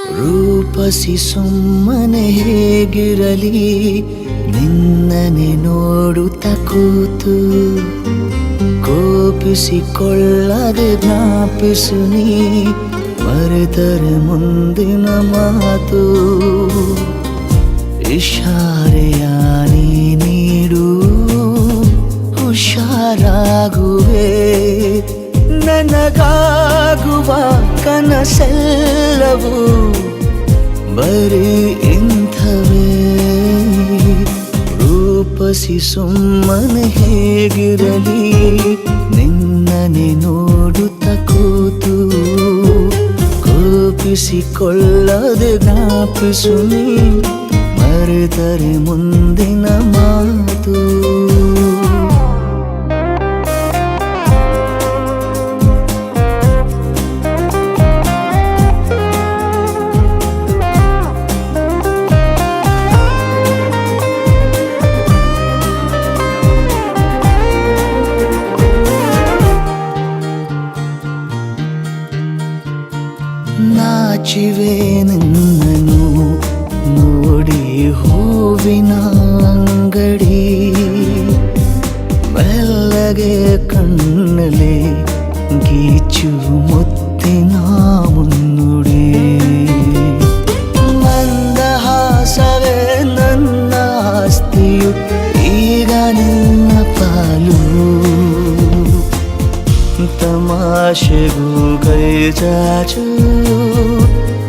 ರೂಪಸಿ ಸುಮ್ಮನೆ ಹೇಗಿರಲಿ ನಿನ್ನನೆ ನೋಡುತ್ತ ಕೂತು ಕೋಪಿಸಿಕೊಳ್ಳದೆ ಜ್ಞಾಪಿಸು ನೀ ಮರೆತರೆ ಮುಂದಿನ ಮಾತು ಇಶಾರೆಯ ನೀ ನೀಡು ಹುಷಾರಾಗುವೆ ನನಗಾಗುವ ಕನಸೆಲ್ಲವೂ ಬರೀ ಇಂಥವೇ ರೂಪಸಿ ಸುಮ್ಮನೆ ಹೇಗಿರಲಿ ನಿನ್ನನೆ ನೋಡುತ್ತ ಕೂತು ಕೋಪಿಸಿಕೊಳ್ಳದೆ ಜ್ಞಾಪಿಸು ನೀ ಮರೆತರೆ ಮುಂದಿನ ಮಾತು ನಾಚಿವೆ ನಿನ್ನನು ನೋಡಿ ಹೂವಿನ ಅಂಗಡಿ ಮೆಲ್ಲಗೆ ಕಣ್ಣಲೆ ಗೀಚು ಮುತ್ತಿನ ಮುನ್ನುಡಿ ಮಂದಹಾಸವೇ ನನ್ನ ಆಸ್ತಿಯು ಈಗ ನಿನ್ನ ಪಾಲು ತಮಾಷೆಗೂ ಕೈ ಚಾಚು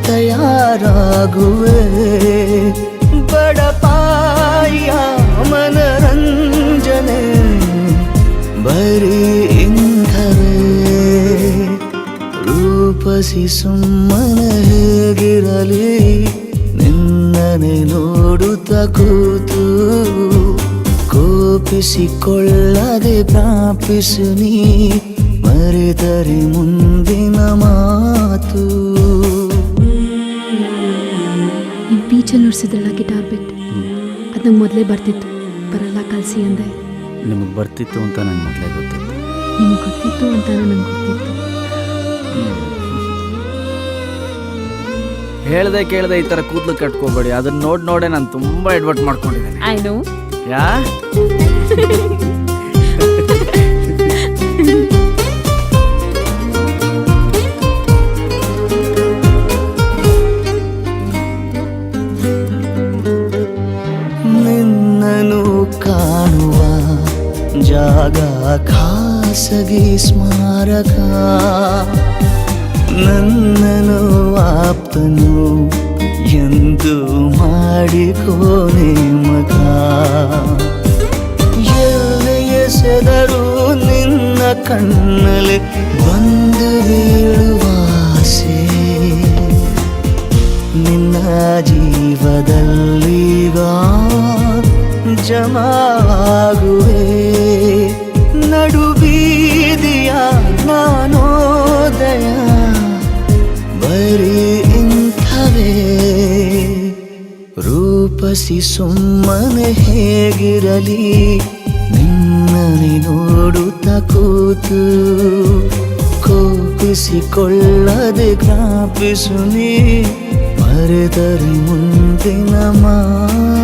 ತಯಾರಾಗುವೆ ಬಡಪಾಯ ಮನರಂಜನೆ ಬರೀ ಇಂಥವೇ ರೂಪಸಿ ಸುಮ್ಮನೆ ಹೇಗಿರಲಿ ನಿನ್ನನೆ ನೋಡುತ್ತ ಕೂತು ಕೋಪಿಸಿಕೊಳ್ಳದೆ ಜ್ಞಾಪಿಸು ನೀ ಮರೆತರೆ ಮುಂದಿನ ಮಾತು ಈ ಬೀಚಲ್ಲಿ ನುಡ್ಸಿದ್ರಲ್ಲ ಗಿಟಾರ್ ಬಿಟ್ಟು ಅದು ನಂಗೆ ಮೊದಲೇ ಬರ್ತಿತ್ತು ಬರಲ್ಲ ಕಲಿಸಿ ಅಂದೆ ನಿಮಗೆ ಬರ್ತಿತ್ತು ಅಂತ ನಂಗೆ ಮೊದಲೇ ಗೊತ್ತಿತ್ತು ನಿಮ್ಗೆ ಗೊತ್ತಿತ್ತು ಅಂತ ನಂಗೆ ಗೊತ್ತಿತ್ತು ಹೇಳ್ದೆ ಕೇಳ್ದೆ ಈ ಥರ ಕೂದಲು ಕಟ್ಕೋಬೇಡಿ ಅದನ್ನ ನೋಡೇ ನಾನು ತುಂಬ ಎಡ್ವರ್ಟ್ ಮಾಡ್ಕೊಂಡಿದ್ದೇನೆ ಐ ನೋ ಯಾ ನಿನ್ನನು ಕಾಣುವ ಜಾಗ ಖಾಸಗಿ ಸ್ಮಾರಕ ನನ್ನನು ಆಪ್ತನು ಎಂದು ಮಾಡಿಕೋ ನೇಮಕ ಎಲ್ಲಿ ಎಸೆದರೂ ನಿನ್ನ ಕಣ್ಣಲ್ಲಿ ಬಂದು ಬೀಳುವ ಆಸೆ ನಿನ್ನ ಜೀವದಲ್ಲೀಗ ಜಮಾಗುವೆ ನಡು ಬೀದಿಯ ನಾನೋದಯ ಬರೀ ಇಂಥವೇ ರೂಪಸಿ ಸುಮ್ಮನೆ ಹೇಗಿರಲಿ ನಿನ್ನನೆ ನೋಡುತ್ತ ಕೂತು ಕೋಪಿಸಿಕೊಳ್ಳದೆ ಜ್ಞಾಪಿಸು ನೀ ಮರೆತರೆ ಮುಂದಿನ ಮಾತು